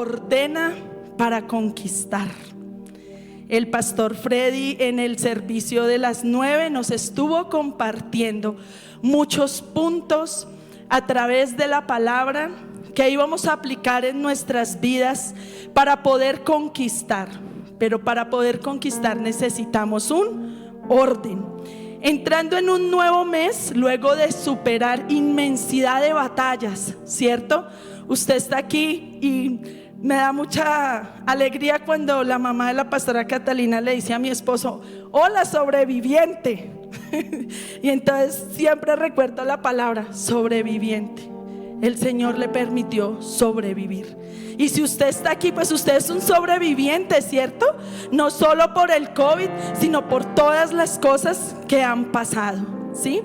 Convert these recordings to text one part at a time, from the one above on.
ordena para conquistar. El pastor Freddy en el servicio de las 9 nos estuvo compartiendo muchos puntos a través de la palabra que íbamos a aplicar en nuestras vidas para poder conquistar. Pero para poder conquistar necesitamos un orden. Entrando en un nuevo mes, luego de superar inmensidad de batallas, ¿cierto? Usted está aquí y me da mucha alegría cuando la mamá de la pastora Catalina le dice a mi esposo: hola, sobreviviente. Y entonces siempre recuerdo la palabra sobreviviente. El Señor le permitió sobrevivir. Y si usted está aquí, pues usted es un sobreviviente, ¿cierto? No solo por el COVID, sino por todas las cosas que han pasado, ¿sí?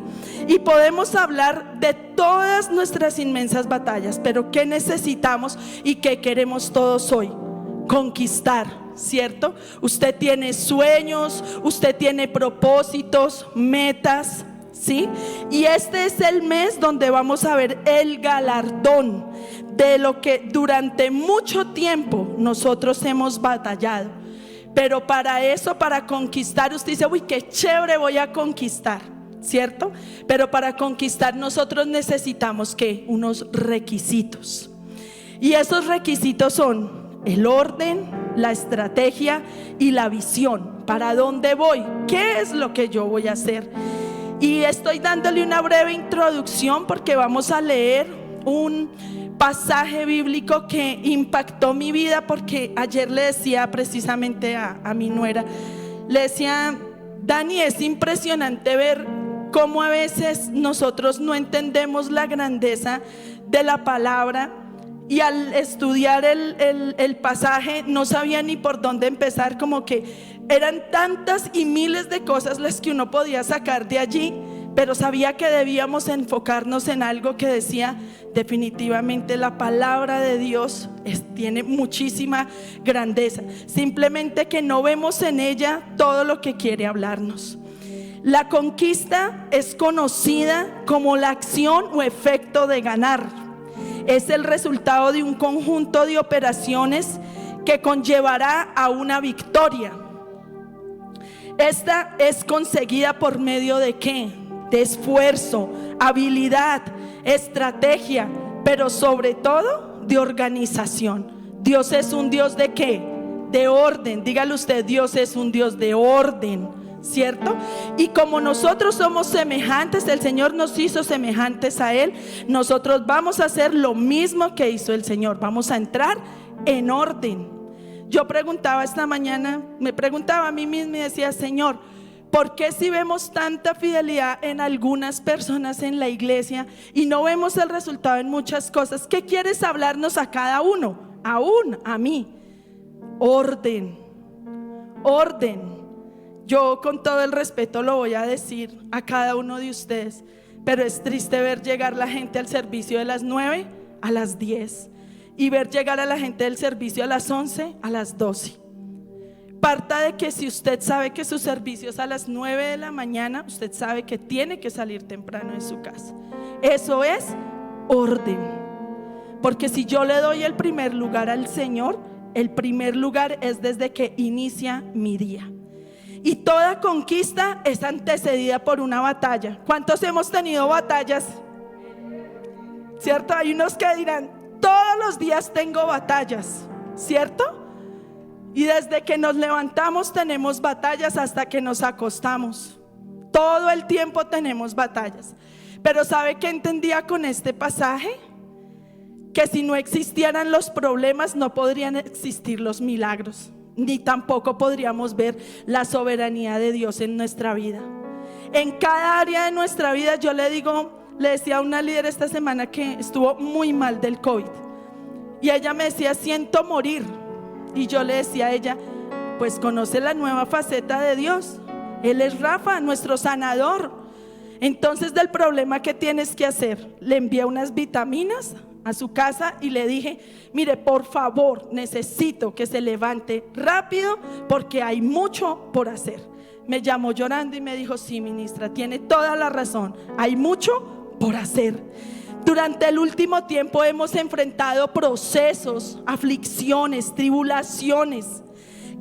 Y podemos hablar de todas nuestras inmensas batallas, pero ¿qué necesitamos y qué queremos todos hoy? Conquistar, ¿cierto? Usted tiene sueños, usted tiene propósitos, metas, ¿sí? Y este es el mes donde vamos a ver el galardón de lo que durante mucho tiempo nosotros hemos batallado. Pero para eso, para conquistar, usted dice: uy, qué chévere, voy a conquistar, ¿cierto? Pero para conquistar nosotros necesitamos ¿qué? Unos requisitos. Y esos requisitos son el orden, la estrategia y la visión. ¿Para dónde voy? ¿Qué es lo que yo voy a hacer? Y estoy dándole una breve introducción porque vamos a leer un pasaje bíblico que impactó mi vida, porque ayer le decía precisamente a mi nuera, le decía: Dani, es impresionante ver cómo a veces nosotros no entendemos la grandeza de la palabra, y al estudiar el pasaje no sabía ni por dónde empezar, como que eran tantas y miles de cosas las que uno podía sacar de allí, pero sabía que debíamos enfocarnos en algo que decía: definitivamente la palabra de Dios tiene muchísima grandeza, simplemente que no vemos en ella todo lo que quiere hablarnos. La conquista es conocida como la acción o efecto de ganar. Es el resultado de un conjunto de operaciones que conllevará a una victoria. Esta es conseguida por medio de ¿qué? De esfuerzo, habilidad, estrategia, pero sobre todo de organización. Dios es un Dios ¿de qué? De orden. Dígale usted: Dios es un Dios de orden, ¿cierto? Y como nosotros somos semejantes, el Señor nos hizo semejantes a Él, nosotros vamos a hacer lo mismo que hizo el Señor. Vamos a entrar en orden. Yo preguntaba esta mañana, me preguntaba a mí misma y decía: Señor, ¿por qué si vemos tanta fidelidad en algunas personas en la iglesia y no vemos el resultado en muchas cosas? ¿Qué quieres hablarnos a cada uno? Aún a mí. Orden, orden. Yo con todo el respeto lo voy a decir a cada uno de ustedes, pero es triste ver llegar la gente al servicio de las 9 a las 10 y ver llegar a la gente del servicio a las 11 a las 12. Parta de que si usted sabe que su servicio es a las 9 de la mañana, usted sabe que tiene que salir temprano de su casa. Eso es orden. Porque si yo le doy el primer lugar al Señor, el primer lugar es desde que inicia mi día. Y toda conquista es antecedida por una batalla. ¿Cuántos hemos tenido batallas? ¿Cierto? Hay unos que dirán: todos los días tengo batallas, ¿cierto? Y desde que nos levantamos tenemos batallas hasta que nos acostamos. Todo el tiempo tenemos batallas. Pero ¿sabe qué entendía con este pasaje? Que si no existieran los problemas, no podrían existir los milagros, ni tampoco podríamos ver la soberanía de Dios en nuestra vida. En cada área de nuestra vida, yo le decía a una líder esta semana que estuvo muy mal del COVID, y ella me decía: siento morir. Y yo le decía a ella: pues conoce la nueva faceta de Dios. Él es Rafa, nuestro sanador. Entonces, del problema que tienes que hacer, le envié unas vitaminas a su casa y le dije: mire, por favor, necesito que se levante rápido porque hay mucho por hacer. Me llamó llorando y me dijo: sí, ministra, tiene toda la razón, hay mucho por hacer. Durante el último tiempo hemos enfrentado procesos, aflicciones, tribulaciones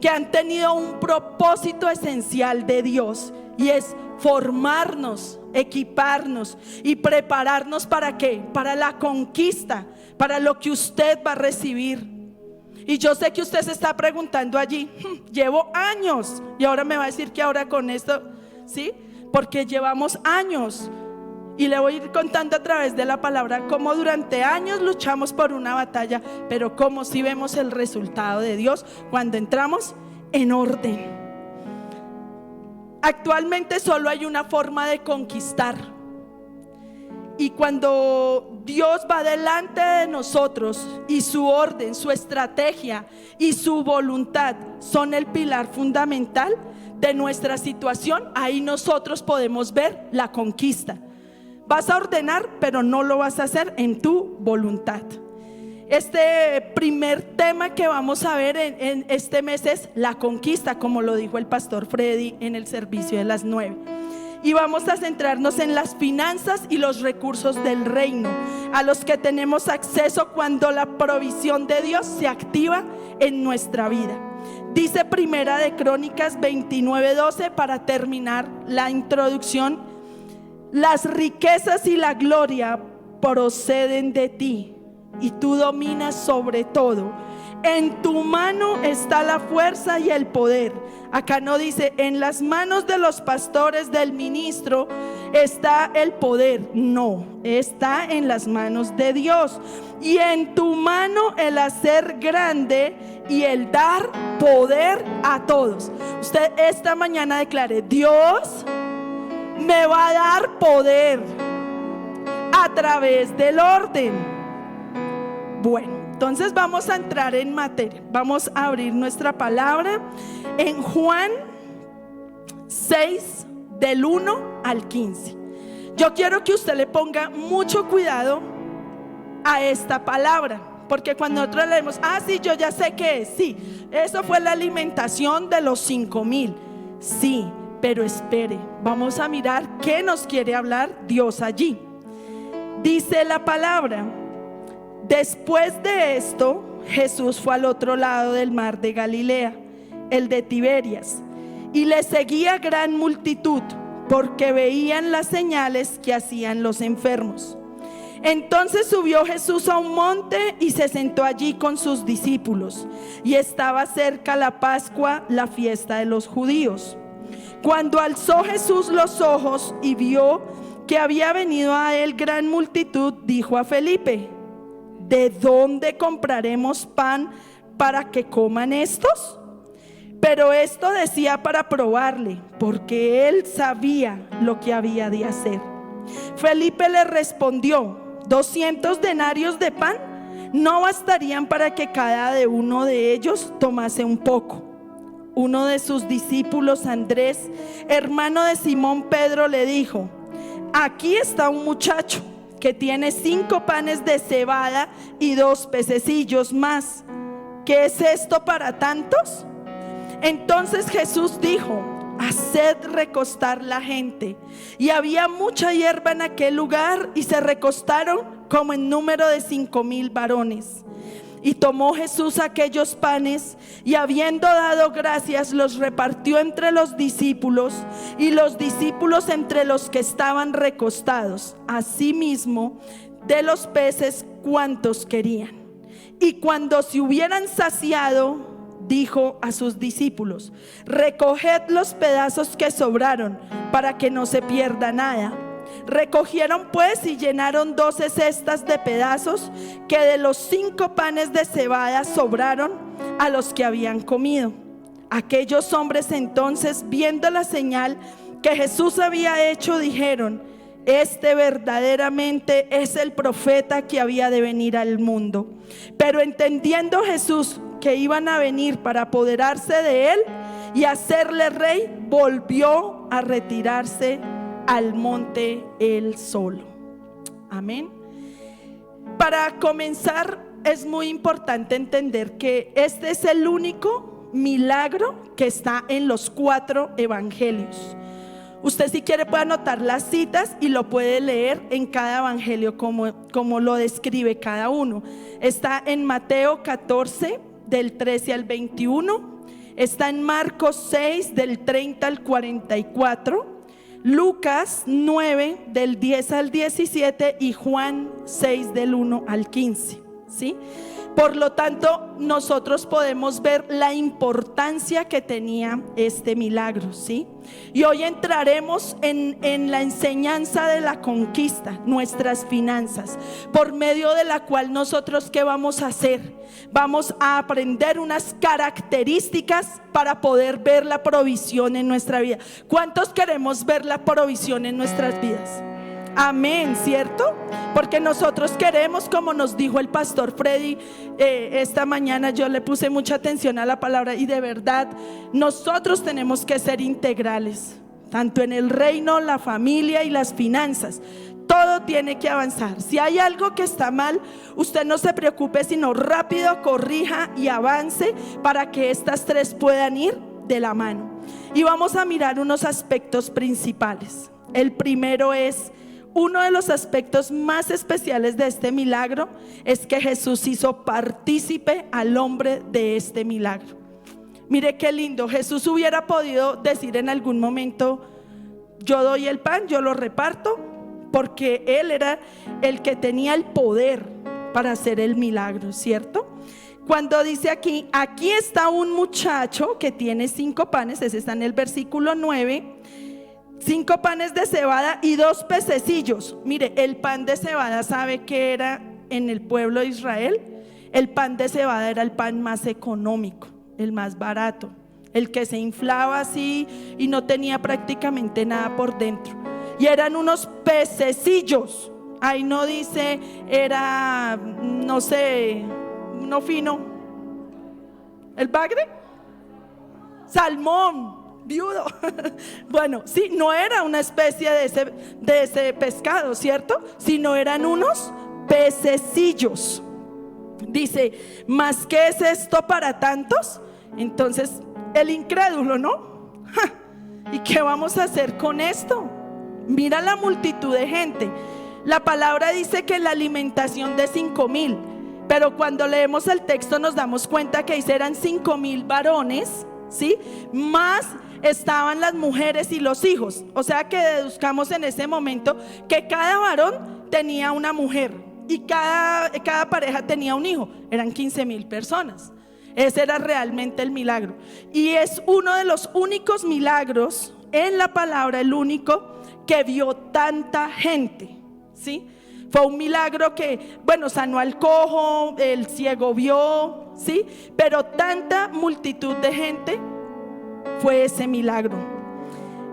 que han tenido un propósito esencial de Dios, y es formarnos, equiparnos y prepararnos ¿para qué? Para la conquista, para lo que usted va a recibir. Y yo sé que usted se está preguntando allí, llevo años y ahora me va a decir que ahora con esto, ¿sí? Porque llevamos años. Y le voy a ir contando a través de la palabra cómo durante años luchamos por una batalla, pero cómo si vemos el resultado de Dios cuando entramos en orden. Actualmente solo hay una forma de conquistar, y cuando Dios va delante de nosotros y su orden, su estrategia y su voluntad son el pilar fundamental de nuestra situación, ahí nosotros podemos ver la conquista. Vas a ordenar, pero no lo vas a hacer en tu voluntad. Este primer tema que vamos a ver en este mes es la conquista, como lo dijo el pastor Freddy en el servicio de las 9. Y vamos a centrarnos en las finanzas y los recursos del reino, a los que tenemos acceso cuando la provisión de Dios se activa en nuestra vida. Dice Primera de Crónicas 29:12, para terminar la introducción: las riquezas y la gloria proceden de ti, y tú dominas sobre todo. En tu mano está la fuerza y el poder. Acá no dice en las manos de los pastores, del ministro está el poder. No, está en las manos de Dios. Y en tu mano el hacer grande y el dar poder a todos. Usted esta mañana declare: Dios me va a dar poder a través del orden. Bueno, entonces vamos a entrar en materia. Vamos a abrir nuestra palabra en Juan 6, del 1 al 15. Yo quiero que usted le ponga mucho cuidado a esta palabra, porque cuando nosotros leemos, sí, yo ya sé qué es. Sí, eso fue la alimentación de los 5,000. Sí, pero espere, vamos a mirar qué nos quiere hablar Dios allí. Dice la palabra: después de esto, Jesús fue al otro lado del mar de Galilea, el de Tiberias, y le seguía gran multitud, porque veían las señales que hacían los enfermos. Entonces subió Jesús a un monte y se sentó allí con sus discípulos, y estaba cerca la Pascua, la fiesta de los judíos. Cuando alzó Jesús los ojos y vio que había venido a él gran multitud, dijo a Felipe: ¿de dónde compraremos pan para que coman estos? Pero esto decía para probarle, porque él sabía lo que había de hacer. Felipe le respondió: 200 denarios de pan no bastarían para que cada uno de ellos tomase un poco. Uno de sus discípulos, Andrés, hermano de Simón Pedro, le dijo: aquí está un muchacho que tiene 5 panes de cebada y 2 pececillos más. ¿Qué es esto para tantos? Entonces Jesús dijo: haced recostar la gente. Y había mucha hierba en aquel lugar, y se recostaron como en número de 5,000 varones. Y tomó Jesús aquellos panes, y habiendo dado gracias, los repartió entre los discípulos, y los discípulos entre los que estaban recostados, asimismo de los peces cuantos querían. Y cuando se hubieran saciado, dijo a sus discípulos: recoged los pedazos que sobraron, para que no se pierda nada. Recogieron pues y llenaron 12 cestas de pedazos que de los 5 panes de cebada sobraron a los que habían comido. Aquellos hombres entonces, viendo la señal que Jesús había hecho, dijeron: este verdaderamente es el profeta que había de venir al mundo. Pero entendiendo Jesús que iban a venir para apoderarse de él y hacerle rey, volvió a retirarse al monte él solo. Amén. Para comenzar, es muy importante entender que este es el único milagro que está en los 4 evangelios. Usted, si quiere, puede anotar las citas y lo puede leer en cada evangelio como lo describe cada uno. Está en Mateo 14 del 13 al 21, está en Marcos 6 del 30 al 44, Lucas 9 del 10 al 17 y Juan 6 del 1 al 15, ¿sí? Por lo tanto, nosotros podemos ver la importancia que tenía este milagro, ¿sí? Y hoy entraremos en la enseñanza de la conquista, nuestras finanzas, por medio de la cual nosotros, ¿qué vamos a hacer? Vamos a aprender unas características para poder ver la provisión en nuestra vida. ¿Cuántos queremos ver la provisión en nuestras vidas? Amén, ¿cierto? Porque nosotros queremos, como nos dijo el pastor Freddy esta mañana, yo le puse mucha atención a la palabra, y de verdad nosotros tenemos que ser integrales, tanto en el reino, la familia y las finanzas. Todo tiene que avanzar. Si hay algo que está mal, usted no se preocupe, sino rápido corrija y avance para que estas tres puedan ir de la mano. Y vamos a mirar unos aspectos principales. El primero es, uno de los aspectos más especiales de este milagro es que Jesús hizo partícipe al hombre de este milagro. Mire qué lindo. Jesús hubiera podido decir en algún momento: yo doy el pan, yo lo reparto, porque Él era el que tenía el poder para hacer el milagro, ¿cierto? Cuando dice aquí está un muchacho que tiene 5 panes, ese está en el versículo 9, 5 panes de cebada y 2 pececillos. Mire, el pan de cebada, ¿sabe qué era en el pueblo de Israel? El pan de cebada era el pan más económico, el más barato, el que se inflaba así y no tenía prácticamente nada por dentro. Y eran unos pececillos. Ahí no dice, era, no sé, no fino, ¿el bagre? Salmón, viudo. Bueno, sí, no era una especie de ese pescado, ¿cierto? Sino eran unos pececillos. Dice, ¿más qué es esto para tantos? Entonces el incrédulo, ¿no? ¿Y qué vamos a hacer con esto? Mira la multitud de gente. La palabra dice que la alimentación de 5,000, pero cuando leemos el texto nos damos cuenta que eran 5,000 varones, ¿sí? Más estaban las mujeres y los hijos. O sea que deduzcamos en ese momento que cada varón tenía una mujer y cada pareja tenía un hijo. Eran 15,000 personas. Ese era realmente el milagro. Y es uno de los únicos milagros en la palabra, el único que vio tanta gente, ¿sí? Fue un milagro que, bueno, sanó al cojo, el ciego vio, ¿sí? Pero tanta multitud de gente fue ese milagro.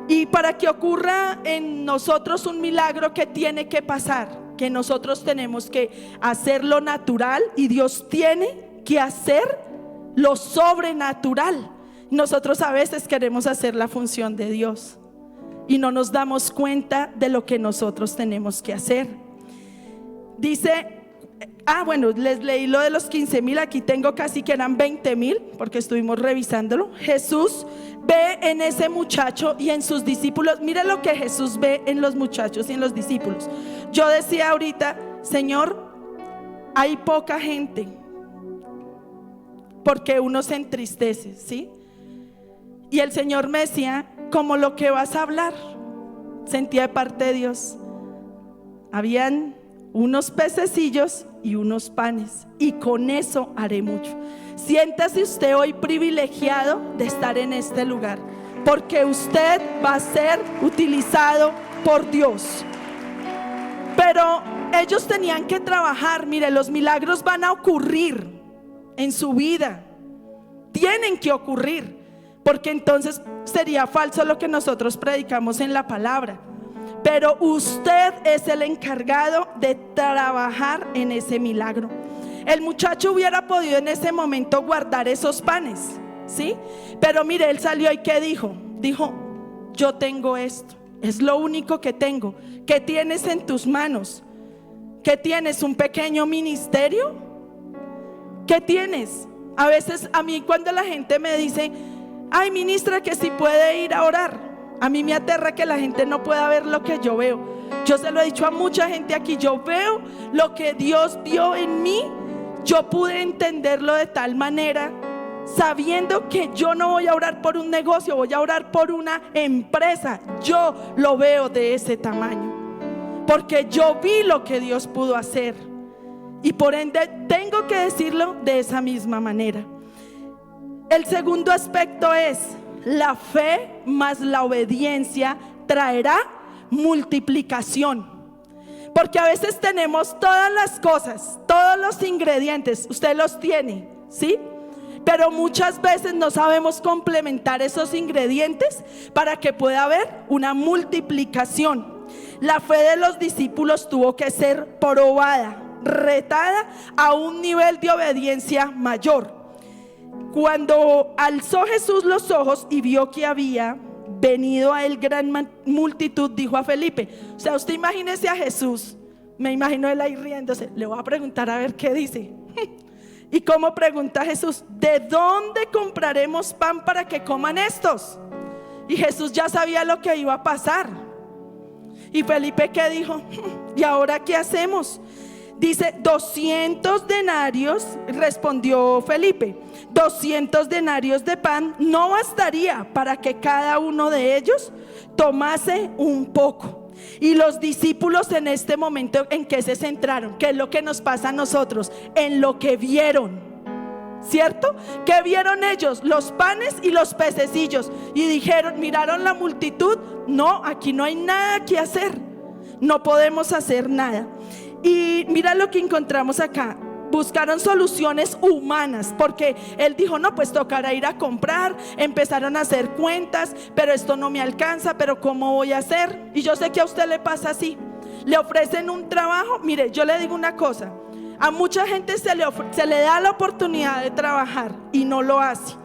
Y para que ocurra en nosotros un milagro, ¿qué tiene que pasar? Que nosotros tenemos que hacer lo natural y Dios tiene que hacer lo sobrenatural. Nosotros a veces queremos hacer la función de Dios y no nos damos cuenta de lo que nosotros tenemos que hacer. Dice, bueno, les leí lo de los 15,000, aquí tengo casi que eran 20,000 porque estuvimos revisándolo. Jesús ve en ese muchacho y en sus discípulos. Mira lo que Jesús ve en los muchachos y en los discípulos. Yo decía ahorita, Señor, hay poca gente, porque uno se entristece, ¿sí? Y el Señor me decía, como lo que vas a hablar. Sentía de parte de Dios. Habían unos pececillos y unos panes, y con eso haré mucho. Siéntase usted hoy privilegiado de estar en este lugar, porque usted va a ser utilizado por Dios. Pero ellos tenían que trabajar. Mire, los milagros van a ocurrir en su vida, tienen que ocurrir, porque entonces sería falso lo que nosotros predicamos en la palabra. Pero usted es el encargado de trabajar en ese milagro. El muchacho hubiera podido en ese momento guardar esos panes, ¿sí? Pero mire, él salió y ¿qué dijo? Dijo, yo tengo esto, es lo único que tengo. ¿Qué tienes en tus manos? ¿Qué tienes? ¿Un pequeño ministerio? ¿Qué tienes? A veces a mí, cuando la gente me dice, ay, ministra, que si puede ir a orar, A mí me aterra que la gente no pueda ver lo que yo veo. Yo se lo he dicho a mucha gente aquí, yo veo lo que Dios vio en mí. Yo pude entenderlo de tal manera, sabiendo que yo no voy a orar por un negocio, voy a orar por una empresa. Yo lo veo de ese tamaño, porque yo vi lo que Dios pudo hacer, y por ende tengo que decirlo de esa misma manera. El segundo aspecto es: la fe más la obediencia traerá multiplicación. Porque a veces tenemos todas las cosas, todos los ingredientes, usted los tiene, ¿sí? Pero muchas veces no sabemos complementar esos ingredientes para que pueda haber una multiplicación. La fe de los discípulos tuvo que ser probada, retada a un nivel de obediencia mayor. Cuando alzó Jesús los ojos y vio que había venido a él gran multitud, dijo a Felipe, o sea, usted imagínese a Jesús, me imagino él ahí riéndose, le voy a preguntar a ver qué dice. ¿Y cómo pregunta Jesús? ¿De dónde compraremos pan para que coman estos? Y Jesús ya sabía lo que iba a pasar. Y Felipe, ¿qué dijo? ¿Y ahora qué hacemos? Dice 200 denarios, respondió Felipe, 200 denarios de pan no bastaría para que cada uno de ellos tomase un poco. Y los discípulos en este momento, ¿en qué se centraron? ¿Qué es lo que nos pasa a nosotros? En lo que vieron, ¿cierto? ¿Qué vieron ellos? Los panes y los pececillos. Y dijeron, miraron la multitud, no, aquí no hay nada que hacer, no podemos hacer nada. Y mira lo que encontramos acá. Buscaron soluciones humanas, porque él dijo, no, pues tocará ir a comprar. Empezaron a hacer cuentas, pero esto no me alcanza, pero ¿cómo voy a hacer? Y yo sé que a usted le pasa así. Le ofrecen un trabajo. Mire, yo le digo una cosa, a mucha gente se le da la oportunidad de trabajar y no lo hace.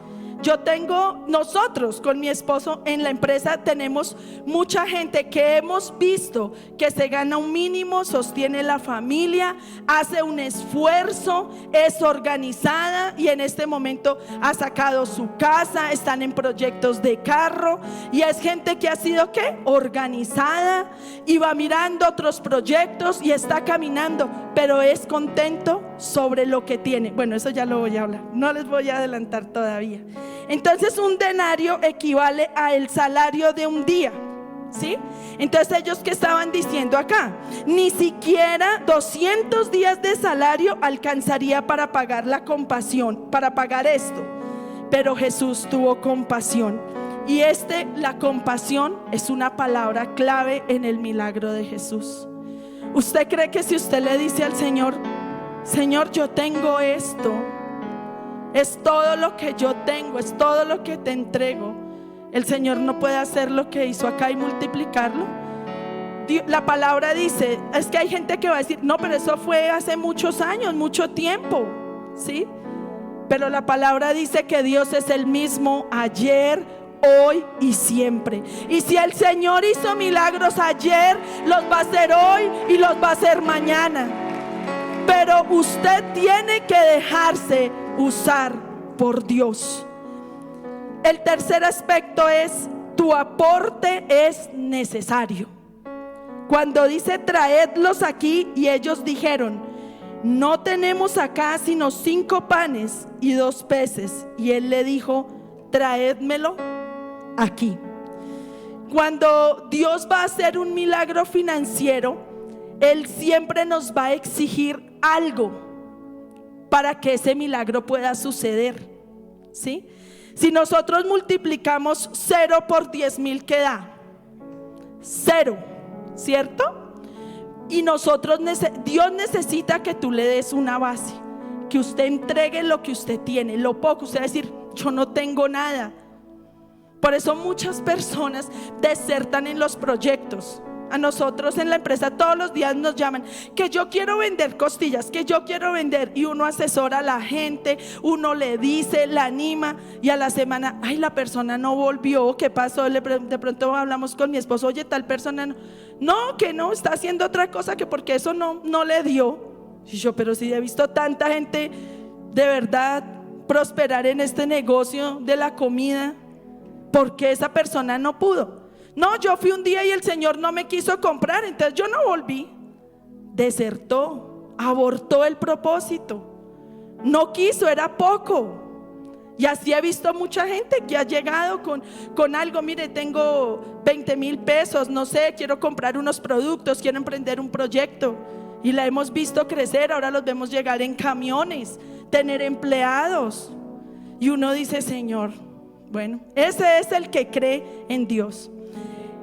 Nosotros con mi esposo en la empresa tenemos mucha gente que hemos visto que se gana un mínimo, sostiene la familia, hace un esfuerzo, es organizada y en este momento ha sacado su casa, están en proyectos de carro, y es gente que ha sido ¿qué? Organizada y va mirando otros proyectos y está caminando, pero es contento sobre lo que tiene. Bueno, eso ya lo voy a hablar, no les voy a adelantar todavía. Entonces un denario equivale al salario de un día, ¿sí? Entonces ellos, ¿qué estaban diciendo acá? Ni siquiera 200 días de salario alcanzaría para pagar la compasión, para pagar esto. Pero Jesús tuvo compasión, y la compasión es una palabra clave en el milagro de Jesús. ¿Usted cree que si usted le dice al Señor, Señor, yo tengo esto, es todo lo que yo tengo, es todo lo que te entrego, el Señor no puede hacer lo que hizo acá y multiplicarlo? La palabra dice, es que hay gente que va a decir, no, pero eso fue hace muchos años, mucho tiempo, ¿sí? Pero la palabra dice que Dios es el mismo ayer, hoy y siempre. Y si el Señor hizo milagros ayer, los va a hacer hoy y los va a hacer mañana. Pero usted tiene que dejarse usar por Dios. El tercer aspecto es: tu aporte es necesario. Cuando dice traedlos aquí, y ellos dijeron, no tenemos acá sino 5 panes y 2 peces. Y él le dijo, traédmelo aquí. Cuando Dios va a hacer un milagro financiero, Él siempre nos va a exigir algo para que ese milagro pueda suceder, ¿sí? Si nosotros multiplicamos 0 por 10,000, ¿qué da? 0, ¿cierto? Y Dios necesita que tú le des una base, que usted entregue lo que usted tiene, lo poco. Usted va a decir, yo no tengo nada. Por eso muchas personas desertan en los proyectos. A nosotros en la empresa todos los días nos llaman, que yo quiero vender costillas, que yo quiero vender. Y uno asesora a la gente, uno le dice, la anima, y a la semana, ay, la persona no volvió, ¿qué pasó? De pronto hablamos con mi esposo, oye, tal persona no, que no, está haciendo otra cosa, que porque eso no le dio. Y yo, pero si he visto tanta gente de verdad prosperar en este negocio de la comida, ¿por qué esa persona no pudo? No, yo fui un día y el Señor no me quiso comprar, entonces yo no volví. Desertó, abortó el propósito, no quiso, era poco. Y así he visto mucha gente que ha llegado con algo. Mire, tengo 20,000 pesos, no sé, quiero comprar unos productos, quiero emprender un proyecto. Y la hemos visto crecer, ahora los vemos llegar en camiones, tener empleados. Y uno dice, Señor, bueno, ese es el que cree en Dios.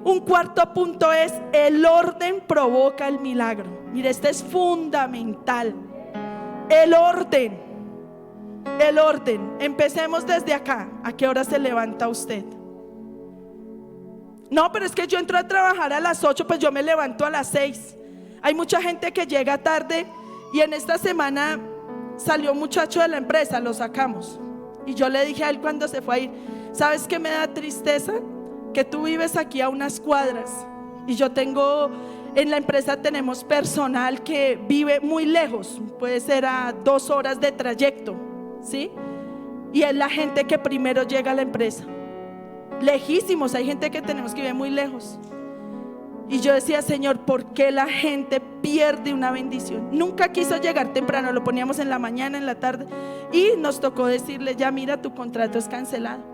Un cuarto punto es: el orden provoca el milagro. Mire, este es fundamental. El orden. El orden. Empecemos desde acá. ¿A qué hora se levanta usted? No, pero es que yo entro a trabajar a las 8, pues yo me levanto a las 6. Hay mucha gente que llega tarde. Y en esta semana salió un muchacho de la empresa, lo sacamos. Y yo le dije a él cuando se fue a ir: ¿sabes qué me da tristeza? Que tú vives aquí a unas cuadras y yo tengo, en la empresa tenemos personal que vive muy lejos, puede ser a 2 horas de trayecto, ¿sí? Y es la gente que primero llega a la empresa, lejísimos, hay gente que tenemos que vive muy lejos. Y yo decía, Señor, ¿por qué la gente pierde una bendición? Nunca quiso llegar temprano, lo poníamos en la mañana, en la tarde, y nos tocó decirle: ya mira, tu contrato es cancelado.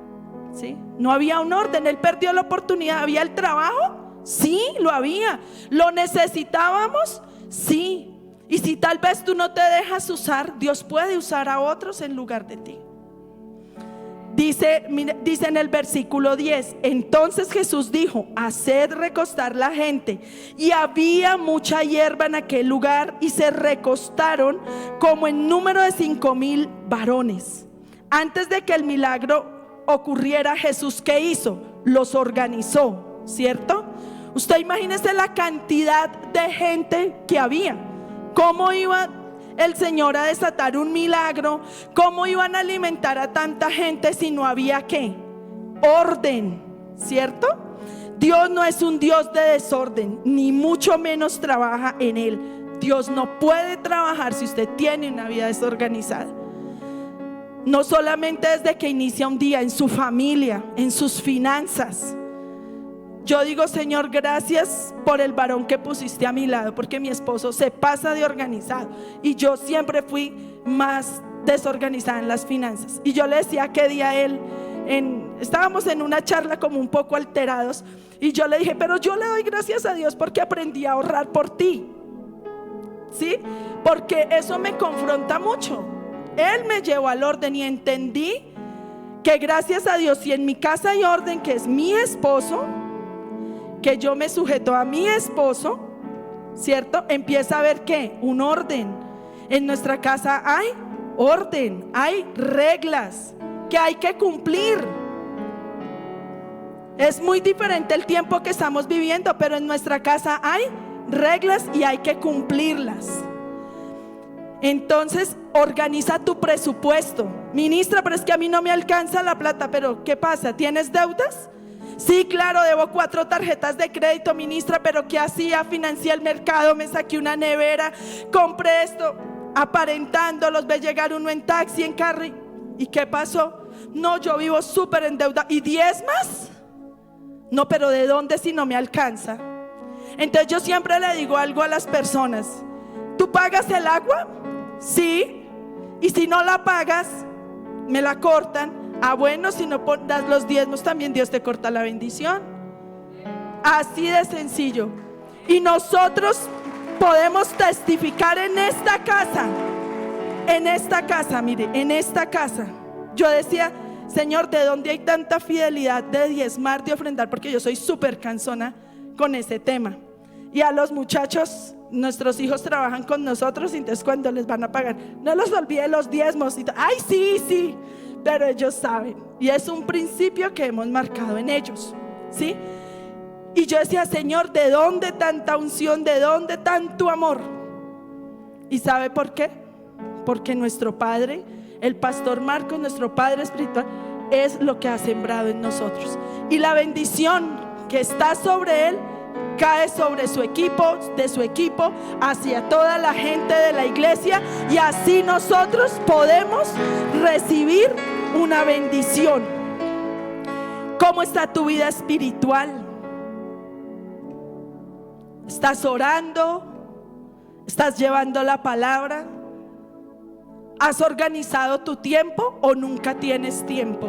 ¿Sí? No había un orden, él perdió la oportunidad. ¿Había el trabajo? Sí, lo había. ¿Lo necesitábamos? Sí. Y si tal vez tú no te dejas usar, Dios puede usar a otros en lugar de ti. Dice en el versículo 10: entonces Jesús dijo: haced recostar la gente. Y había mucha hierba en aquel lugar, y se recostaron como en número de 5,000 varones. Antes de que el milagro ocurriera, Jesús, ¿qué hizo? Los organizó, ¿cierto? Usted imagínese la cantidad de gente que había. ¿Cómo iba el Señor a desatar un milagro? ¿Cómo iban a alimentar a tanta gente si no había qué? Orden, ¿cierto? Dios no es un Dios de desorden, ni mucho menos trabaja en él. Dios no puede trabajar si usted tiene una vida desorganizada. No solamente desde que inicia un día, en su familia, en sus finanzas. Yo digo, Señor, gracias por el varón que pusiste a mi lado, porque mi esposo se pasa de organizado y yo siempre fui más desorganizada en las finanzas. Y yo le decía que día él, estábamos en una charla como un poco alterados, y yo le dije: pero yo le doy gracias a Dios porque aprendí a ahorrar por ti, ¿sí? Porque eso me confronta mucho. Él me llevó al orden y entendí que gracias a Dios, si en mi casa hay orden, que es mi esposo, que yo me sujeto a mi esposo, ¿cierto? Empieza a haber ¿qué? Un orden. En nuestra casa hay orden, hay reglas que hay que cumplir. Es muy diferente el tiempo que estamos viviendo, pero en nuestra casa hay reglas y hay que cumplirlas. Entonces, organiza tu presupuesto. Ministra, pero es que a mí no me alcanza la plata. Pero ¿qué pasa? ¿Tienes deudas? Sí, claro, debo 4 tarjetas de crédito, ministra, pero ¿qué hacía? Financié el mercado, me saqué una nevera, compré esto, aparentando, los ve llegar uno en taxi, en carro. ¿Y qué pasó? No, yo vivo súper en deuda. ¿Y 10 más? No, pero ¿de dónde si no me alcanza? Entonces yo siempre le digo algo a las personas: ¿tú pagas el agua? Sí. Y si no la pagas, me la cortan. Ah, bueno, si no das los diezmos, también Dios te corta la bendición. Así de sencillo. Y nosotros podemos testificar en esta casa, mire, en esta casa. Yo decía: Señor, ¿de dónde hay tanta fidelidad de diezmar, de ofrendar? Porque yo soy súper cansona con ese tema. Y a los muchachos, nuestros hijos trabajan con nosotros, entonces cuando les van a pagar, no los olvide los diezmos. Ay, sí, pero ellos saben. Y es un principio que hemos marcado en ellos, ¿sí? Y yo decía: Señor, ¿de dónde tanta unción? ¿De dónde tanto amor? ¿Y sabe por qué? Porque nuestro Padre, el pastor Marcos, nuestro Padre espiritual, es lo que ha sembrado en nosotros. Y la bendición que está sobre él cae sobre su equipo, de su equipo, hacia toda la gente de la iglesia, y así nosotros podemos recibir una bendición. ¿Cómo está tu vida espiritual? ¿Estás orando? ¿Estás llevando la palabra? ¿Has organizado tu tiempo o nunca tienes tiempo?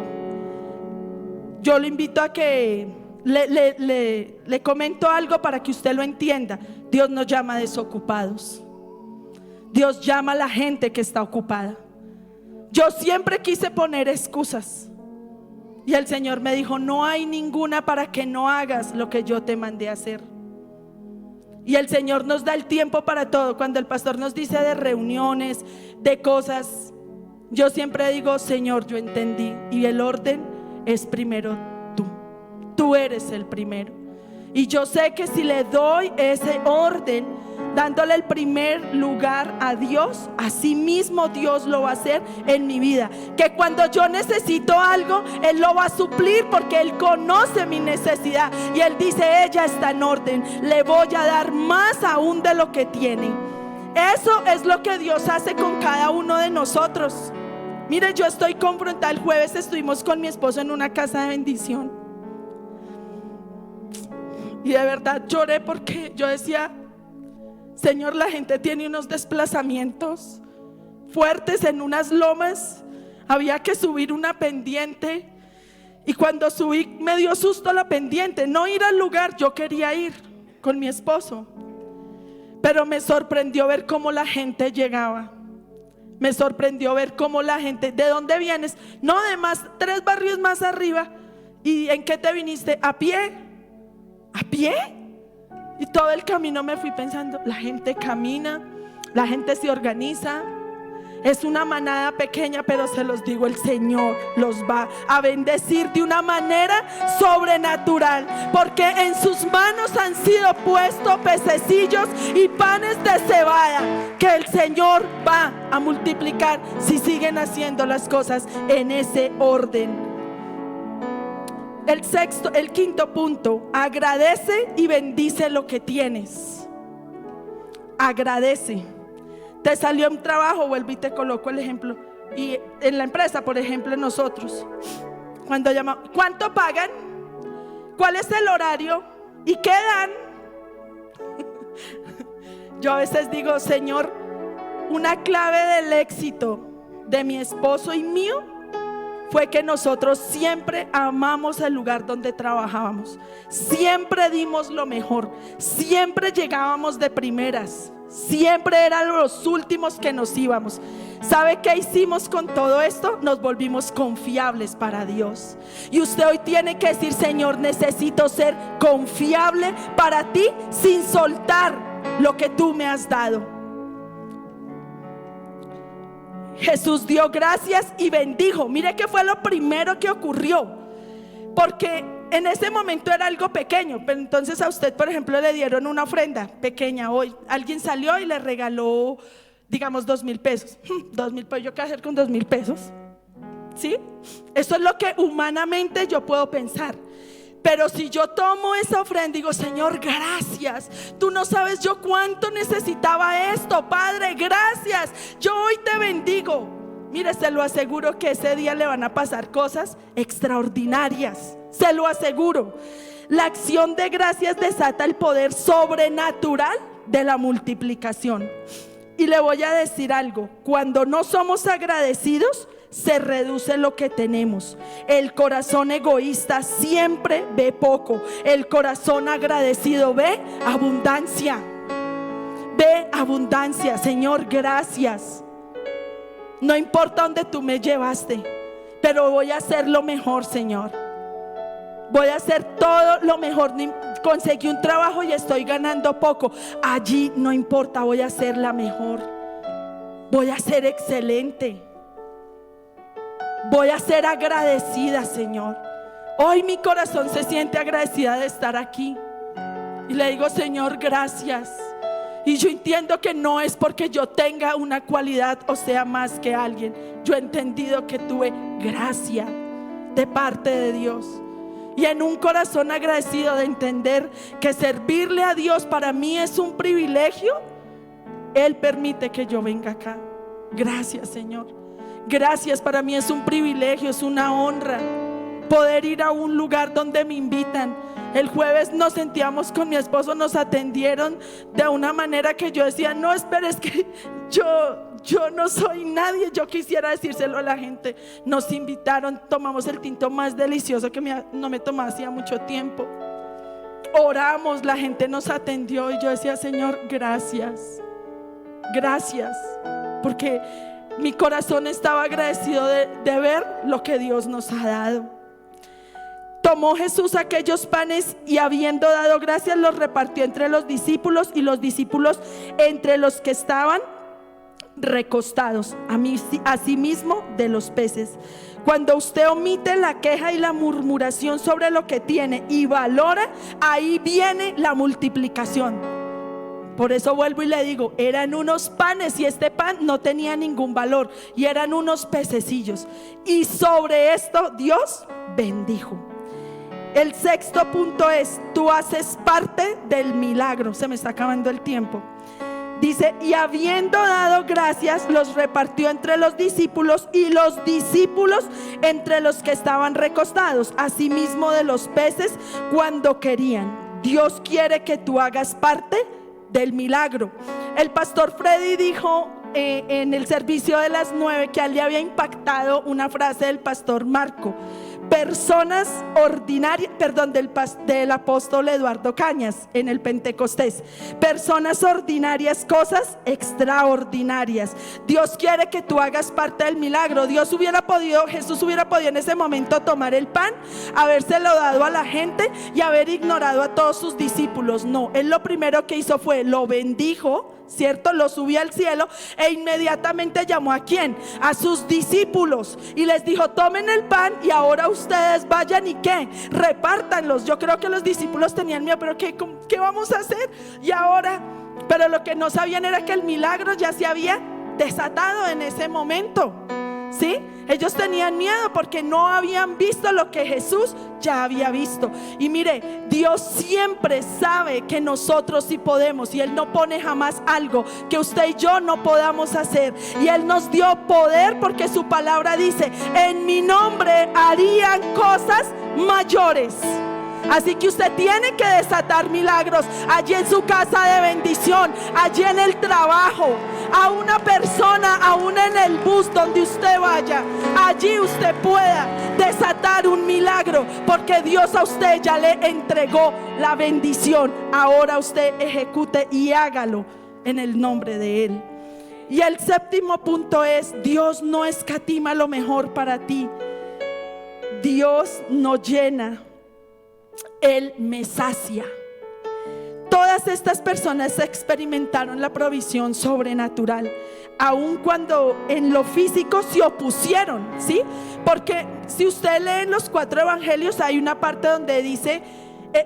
Yo le invito a que le comento algo para que usted lo entienda. Dios no llama a desocupados. Dios llama a la gente que está ocupada. Yo siempre quise poner excusas y el Señor me dijo: no hay ninguna para que no hagas lo que yo te mandé a hacer. Y el Señor nos da el tiempo para todo. Cuando el pastor nos dice de reuniones, de cosas, yo siempre digo: Señor, yo entendí, y el orden es primero tú eres el primero. Y yo sé que si le doy ese orden, dándole el primer lugar a Dios, así mismo Dios lo va a hacer en mi vida. Que cuando yo necesito algo, Él lo va a suplir, porque Él conoce mi necesidad y Él dice: ella está en orden, le voy a dar más aún de lo que tiene. Eso es lo que Dios hace con cada uno de nosotros. Mire, yo estoy confrontada. El jueves estuvimos con mi esposo en una casa de bendición y de verdad lloré, porque yo decía: Señor, la gente tiene unos desplazamientos fuertes en unas lomas. Había que subir una pendiente y cuando subí me dio susto la pendiente, no ir al lugar. Yo quería ir con mi esposo, pero me sorprendió ver cómo la gente llegaba. Me sorprendió ver cómo la gente: ¿de dónde vienes? No, de más, 3 barrios más arriba. ¿Y en qué te viniste? ¿A pie? ¿A pie? Y todo el camino me fui pensando: la gente camina, la gente se organiza. Es una manada pequeña, pero se los digo, el Señor los va a bendecir de una manera sobrenatural, porque en sus manos han sido puestos pececillos y panes de cebada, que el Señor va a multiplicar si siguen haciendo las cosas en ese orden. El quinto punto: agradece y bendice lo que tienes. Agradece. Te salió un trabajo, vuelvo y te coloco el ejemplo. Y en la empresa, por ejemplo, nosotros, cuando llamamos, ¿cuánto pagan? ¿Cuál es el horario? ¿Y qué dan? Yo a veces digo: Señor, una clave del éxito de mi esposo y mío fue que nosotros siempre amamos el lugar donde trabajábamos. Siempre dimos lo mejor. Siempre llegábamos de primeras. Siempre eran los últimos que nos íbamos. ¿Sabe qué hicimos con todo esto? Nos volvimos confiables para Dios. Y usted hoy tiene que decir: Señor, necesito ser confiable para ti sin soltar lo que tú me has dado. Jesús dio gracias y bendijo. Mire que fue lo primero que ocurrió, porque en ese momento era algo pequeño, pero entonces a usted, por ejemplo, le dieron una ofrenda pequeña hoy. Alguien salió y le regaló, digamos, 2,000 pesos. 2,000 pesos, ¿yo qué hacer con 2,000 pesos? ¿Sí? Eso es lo que humanamente yo puedo pensar. Pero si yo tomo esa ofrenda y digo: Señor, gracias, tú no sabes yo cuánto necesitaba esto, Padre, gracias, yo hoy te bendigo. Mire, se lo aseguro que ese día le van a pasar cosas extraordinarias, se lo aseguro. La acción de gracias desata el poder sobrenatural de la multiplicación. Y le voy a decir algo: cuando no somos agradecidos, se reduce lo que tenemos. El corazón egoísta siempre ve poco. El corazón agradecido ve abundancia. Ve abundancia. Señor, gracias. No importa dónde tú me llevaste, pero voy a hacer lo mejor, Señor. Voy a hacer todo lo mejor. Conseguí un trabajo y estoy ganando poco. Allí no importa, voy a hacer la mejor. Voy a ser excelente. Voy a ser agradecida, Señor. Hoy mi corazón se siente agradecida de estar aquí. Y le digo: Señor, gracias. Y yo entiendo que no es porque yo tenga una cualidad o sea más que alguien. Yo he entendido que tuve gracia de parte de Dios. Y en un corazón agradecido de entender que servirle a Dios para mí es un privilegio, Él permite que yo venga acá. Gracias, Señor. Gracias, para mí es un privilegio, es una honra poder ir a un lugar donde me invitan El jueves nos sentíamos con mi esposo, nos atendieron de una manera que yo decía, no, espera, es que yo no soy nadie. Yo quisiera decírselo a la gente. Nos invitaron, tomamos el tinto más delicioso que no me tomaba hacía mucho tiempo. Oramos, la gente nos atendió y yo decía, Señor, gracias, gracias, porque mi corazón estaba agradecido de ver lo que Dios nos ha dado. Tomó Jesús aquellos panes y habiendo dado gracias los repartió entre los discípulos y los discípulos entre los que estaban recostados, asimismo de los peces. Cuando usted omite la queja y la murmuración sobre lo que tiene y valora, ahí viene la multiplicación. Por eso vuelvo y le digo, eran unos panes y este pan no tenía ningún valor y eran unos pececillos, y sobre esto Dios bendijo. El sexto punto es, tú haces parte del milagro. Se me está acabando el tiempo. Dice, y habiendo dado gracias, los repartió entre los discípulos y los discípulos entre los que estaban recostados, asimismo de los peces cuando querían. Dios quiere que tú hagas parte del milagro. El pastor Freddy dijo en el servicio de las 9 que a él le había impactado una frase del pastor Marco. Personas ordinarias, del apóstol Eduardo Cañas en el Pentecostés. Personas ordinarias, cosas extraordinarias. Dios quiere que tú hagas parte del milagro. Jesús hubiera podido en ese momento tomar el pan, habérselo dado a la gente y haber ignorado a todos sus discípulos. No, él lo primero que hizo fue lo bendijo, ¿cierto? Lo subió al cielo e inmediatamente llamó ¿a quién? A sus discípulos y les dijo, tomen el pan y ahora ustedes vayan y ¿qué? Repártanlos. Yo creo que los discípulos tenían miedo, pero ¿qué vamos a hacer? Y ahora, pero lo que no sabían era que el milagro ya se había desatado en ese momento, ¿sí? Ellos tenían miedo porque no habían visto lo que Jesús ya había visto. Y mire, Dios siempre sabe que nosotros sí podemos, y Él no pone jamás algo que usted y yo no podamos hacer. Y Él nos dio poder porque su palabra dice, en mi nombre harían cosas mayores. Así que usted tiene que desatar milagros allí en su casa de bendición, allí en el trabajo, a una persona, aún en el bus donde usted vaya. Allí usted pueda desatar un milagro, porque Dios a usted ya le entregó la bendición. Ahora usted ejecute y hágalo en el nombre de Él. Y el séptimo punto es, Dios no escatima lo mejor para ti. Dios nos llena, Él me sacia. Todas estas personas experimentaron la provisión sobrenatural, aun cuando en lo físico se opusieron, ¿sí? Porque si usted lee en los 4 evangelios, hay una parte donde dice,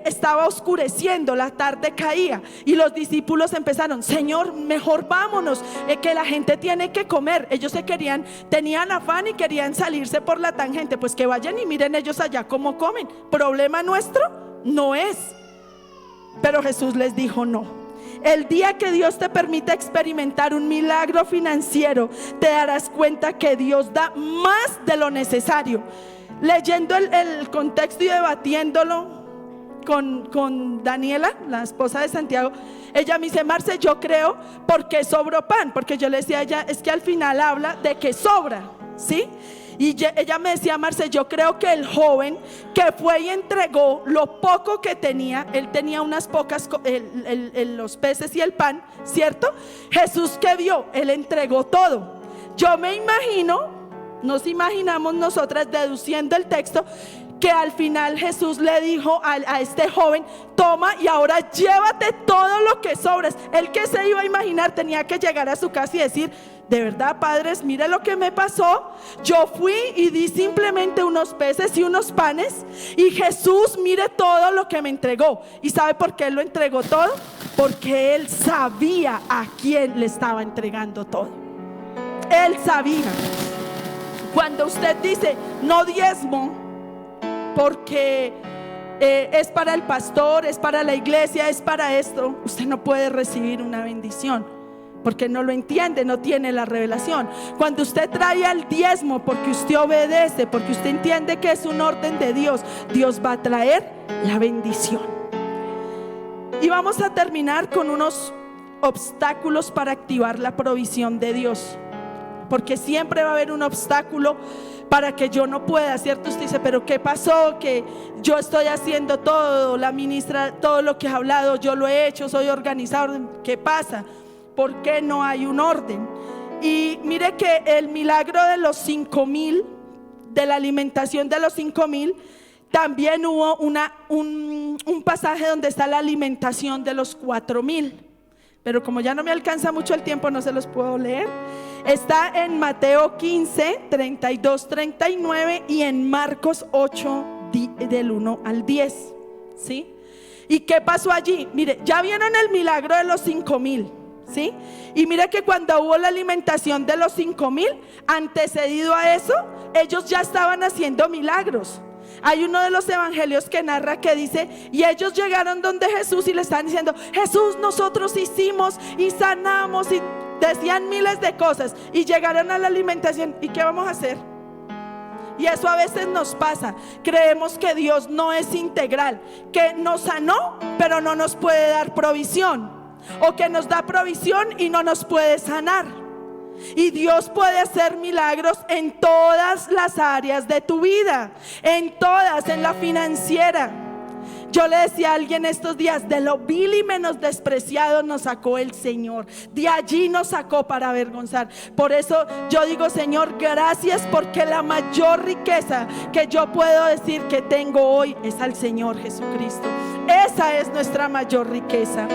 estaba oscureciendo, la tarde caía y los discípulos empezaron, Señor, mejor vámonos, que la gente tiene que comer. Ellos tenían afán y querían salirse por la tangente. Pues que vayan y miren ellos allá cómo comen. Problema nuestro no es. Pero Jesús les dijo, no. El día que Dios te permita experimentar un milagro financiero, te darás cuenta que Dios da más de lo necesario. Leyendo el contexto y debatiéndolo con Daniela, la esposa de Santiago, ella me dice, Marce, yo creo porque sobró pan, porque yo le decía a ella, es que al final habla de que sobra, ¿sí? Y ella me decía, Marce, yo creo que el joven que fue y entregó lo poco que tenía, él tenía unas pocas, los peces y el pan, ¿cierto? Jesús, ¿qué vio? Él entregó todo. Yo me imagino, nos imaginamos nosotras deduciendo el texto, que al final Jesús le dijo a este joven, toma y ahora llévate todo lo que sobres. Él, que se iba a imaginar, tenía que llegar a su casa y decir, de verdad, padres, mire lo que me pasó. Yo fui y di simplemente unos peces y unos panes, y Jesús, mire todo lo que me entregó. ¿Y sabe por qué Él lo entregó todo? Porque Él sabía a quién le estaba entregando todo. Él sabía. Cuando usted dice, no diezmo porque es para el pastor, es para la iglesia, es para esto, usted no puede recibir una bendición. porque no lo entiende, no tiene la revelación. Cuando usted trae el diezmo porque usted obedece, porque usted entiende que es un orden de Dios, Dios va a traer la bendición. Y vamos a terminar con unos obstáculos para activar la provisión de Dios, porque siempre va a haber un obstáculo para que yo no pueda, ¿cierto? Usted dice, pero ¿qué pasó? Que yo estoy haciendo todo, la ministra, todo lo que ha hablado, yo lo he hecho, soy organizador. ¿Qué pasa? ¿Por qué no hay un orden? Y mire que el milagro de los 5,000, de la alimentación de los 5,000, también hubo un pasaje donde está la alimentación de los 4,000. Pero como ya no me alcanza mucho el tiempo, no se los puedo leer. Está en Mateo 15, 32, 39 y en Marcos 8, del 1 al 10. ¿Sí? ¿Y qué pasó allí? Mire, ya vieron el milagro de los 5,000. ¿Sí? Y mire que cuando hubo la alimentación de los 5,000, antecedido a eso, ellos ya estaban haciendo milagros. Hay uno de los evangelios que narra que dice: y ellos llegaron donde Jesús y le están diciendo: Jesús, nosotros hicimos y sanamos, y decían miles de cosas, y llegaron a la alimentación. ¿Y qué vamos a hacer? Y eso a veces nos pasa. Creemos que Dios no es integral, que nos sanó pero no nos puede dar provisión, o que nos da provisión y no nos puede sanar. Y Dios puede hacer milagros en todas las áreas de tu vida, en todas, en la financiera. Yo le decía a alguien estos días: de lo vil y menos despreciado nos sacó el Señor, de allí nos sacó para avergonzar. Por eso yo digo: Señor, gracias, porque la mayor riqueza que yo puedo decir que tengo hoy es al Señor Jesucristo. Esa es nuestra mayor riqueza.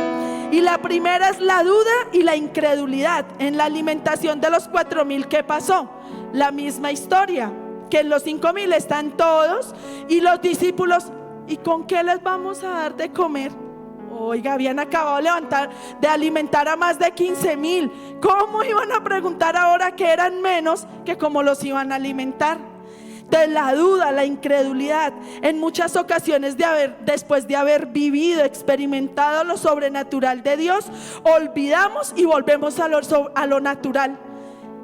Y la primera es la duda y la incredulidad. En la alimentación de los 4,000, ¿qué pasó? La misma historia, que en los 5,000 están todos y los discípulos: ¿y con qué les vamos a dar de comer? Oiga, habían acabado de alimentar a más de 15,000. ¿Cómo iban a preguntar ahora que eran menos que cómo los iban a alimentar? De la duda, la incredulidad. En muchas ocasiones después de haber vivido, experimentado lo sobrenatural de Dios, olvidamos y volvemos a lo natural.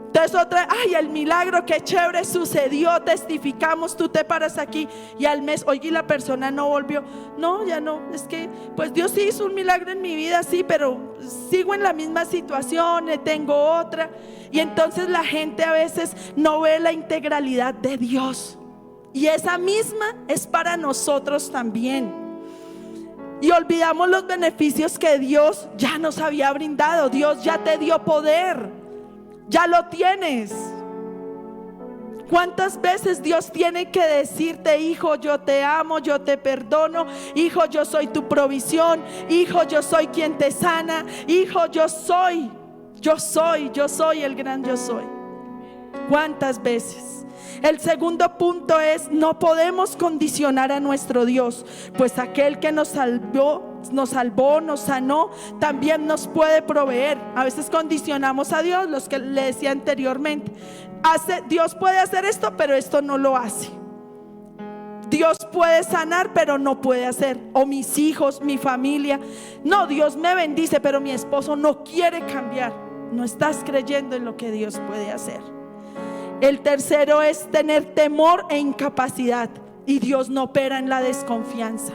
Entonces otra: ay, el milagro, qué chévere, sucedió, testificamos, tú te paras aquí, y al mes, oye, y la persona no volvió. No, ya no, es que pues Dios sí hizo un milagro en mi vida, sí, pero sigo en la misma situación, tengo otra. Y entonces la gente a veces no ve la integralidad de Dios, y esa misma es para nosotros también. Y olvidamos los beneficios que Dios ya nos había brindado. Dios ya te dio poder, ya lo tienes. ¿Cuántas veces Dios tiene que decirte: hijo, yo te amo, yo te perdono, hijo, yo soy tu provisión, hijo, yo soy quien te sana, hijo, yo soy el gran yo soy? ¿Cuántas veces? El segundo punto es: no podemos condicionar a nuestro Dios, pues aquel que nos salvó, nos sanó, también nos puede proveer. A veces condicionamos a Dios, los que le decía anteriormente. Dios puede hacer esto, pero esto no lo hace. Dios puede sanar, pero no puede hacer. O mis hijos, mi familia. No, Dios me bendice, pero mi esposo no quiere cambiar. No estás creyendo en lo que Dios puede hacer. El tercero es tener temor e incapacidad, y Dios no opera en la desconfianza.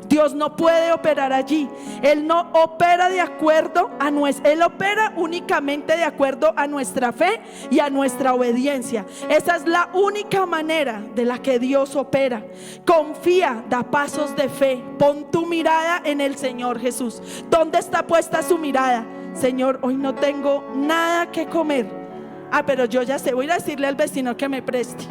Dios no puede operar allí. Él no opera de acuerdo a Él opera únicamente de acuerdo a nuestra fe y a nuestra obediencia. Esa es la única manera de la que Dios opera. Confía, da pasos de fe. Pon tu mirada en el Señor Jesús. ¿Dónde está puesta su mirada? Señor, hoy no tengo nada que comer. Pero yo ya sé, voy a decirle al vecino que me preste.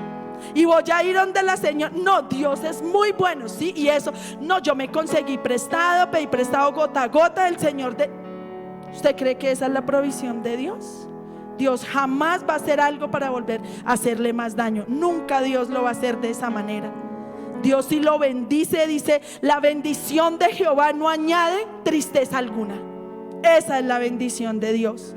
Y voy a ir donde la señora. No, Dios es muy bueno, sí, y eso. No, yo me conseguí prestado, pedí prestado gota a gota del Señor. ¿Usted cree que esa es la provisión de Dios? Dios jamás va a hacer algo para volver a hacerle más daño. Nunca Dios lo va a hacer de esa manera. Dios sí lo bendice, dice: la bendición de Jehová no añade tristeza alguna. Esa es la bendición de Dios.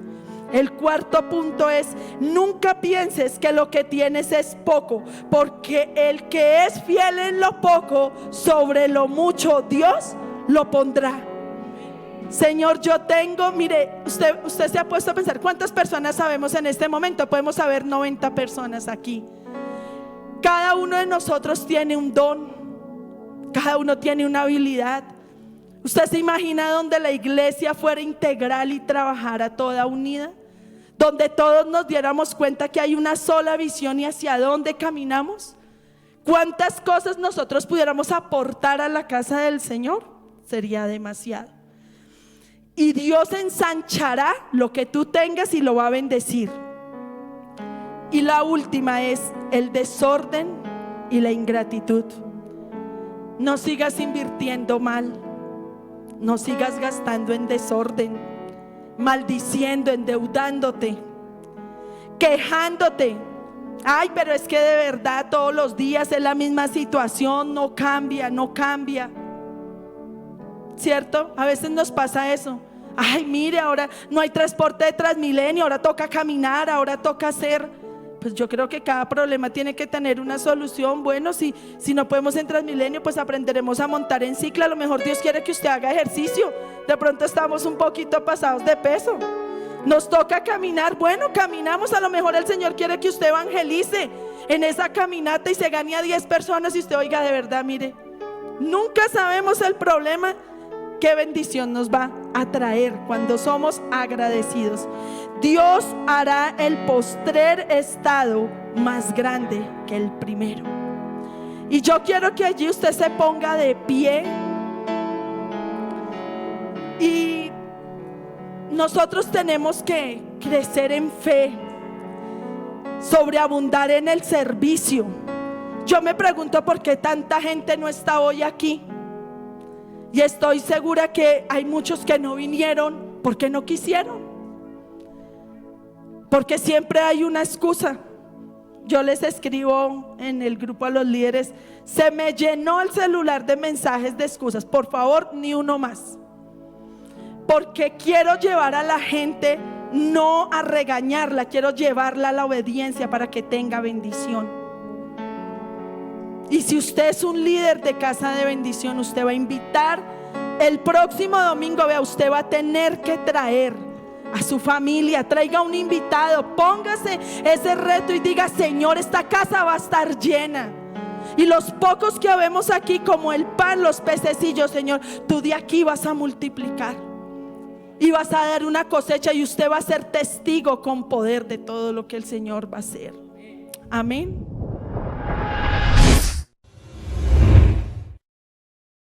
El cuarto punto es: nunca pienses que lo que tienes es poco, porque el que es fiel en lo poco, sobre lo mucho Dios lo pondrá. Señor, yo tengo, mire, usted se ha puesto a pensar cuántas personas sabemos en este momento. Podemos saber 90 personas aquí. Cada uno de nosotros tiene un don, cada uno tiene una habilidad. ¿Usted se imagina donde la iglesia fuera integral y trabajara toda unida? Donde todos nos diéramos cuenta que hay una sola visión y hacia dónde caminamos. ¿Cuántas cosas nosotros pudiéramos aportar a la casa del Señor? Sería demasiado. Y Dios ensanchará lo que tú tengas y lo va a bendecir. Y la última es el desorden y la ingratitud. No sigas invirtiendo mal, no sigas gastando en desorden, maldiciendo, endeudándote, quejándote. Ay, pero es que de verdad todos los días es la misma situación, no cambia, no cambia. ¿Cierto? A veces nos pasa eso. Ay, mire, ahora no hay transporte de Transmilenio, ahora toca caminar, ahora toca hacer. Pues yo creo que cada problema tiene que tener una solución. Bueno, si no podemos en Transmilenio, pues aprenderemos a montar en cicla. A lo mejor Dios quiere que usted haga ejercicio. De pronto estamos un poquito pasados de peso, nos toca caminar. Bueno, caminamos. A lo mejor el Señor quiere que usted evangelice en esa caminata y se gane a 10 personas y usted oiga, de verdad, mire, nunca sabemos el problema. Qué bendición nos va a traer cuando somos agradecidos. Dios hará el postrer estado más grande que el primero. Y yo quiero que allí usted se ponga de pie. Y nosotros tenemos que crecer en fe, sobreabundar en el servicio. Yo me pregunto por qué tanta gente no está hoy aquí. Y estoy segura que hay muchos que no vinieron porque no quisieron, porque siempre hay una excusa. Yo les escribo en el grupo a los líderes: se me llenó el celular de mensajes de excusas, por favor ni uno más, porque quiero llevar a la gente no a regañarla, quiero llevarla a la obediencia para que tenga bendición. Y si usted es un líder de casa de bendición, usted va a invitar el próximo domingo. Vea, usted va a tener que traer a su familia, traiga un invitado, póngase ese reto y diga: Señor, esta casa va a estar llena. Y los pocos que habemos aquí, como el pan, los pececillos, Señor, tú de aquí vas a multiplicar y vas a dar una cosecha, y usted va a ser testigo con poder de todo lo que el Señor va a hacer. Amén.